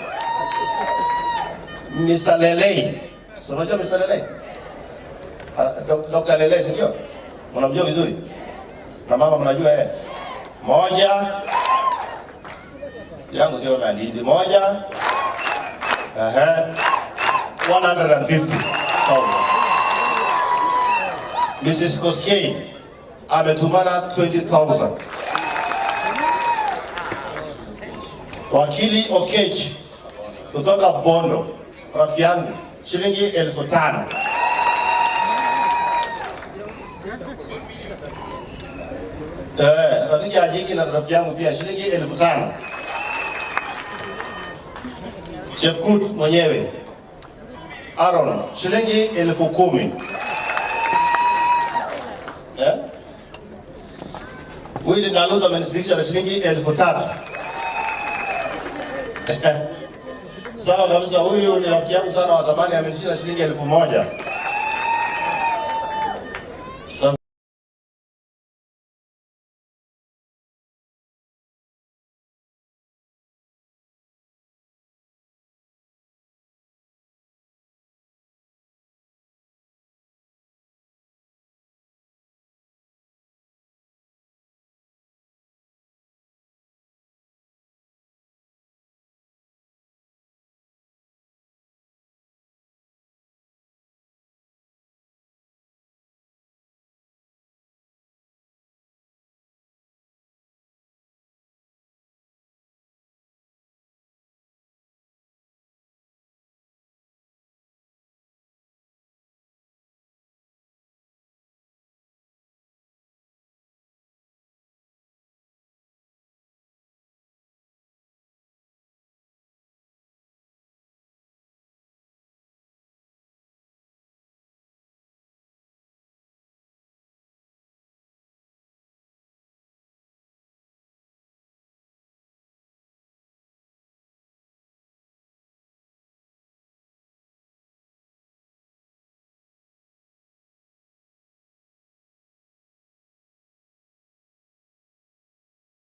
Mr. Lelei. Unajua Mr. Lelei? Dr. Lelei sio? Mnamjua vizuri? Na mama mnajua yeye? 1 yangu sio bandidi. 150,000. Mrs. Koskei ametumana 20,000. Wakili Okech kutoka Bondo, rafiki yangu, shilingi 5,000. Rafiki Ajiki na rafiki yangu pia shilingi 5,000. Chepkut mwenyewe Aaron shilingi 10,000. Willy Naluta amenisindikisha na shilingi 3,000. Sawa kabisa, huyu ni rafiki yangu sana wa zamani, amenishinda shilingi 1,000.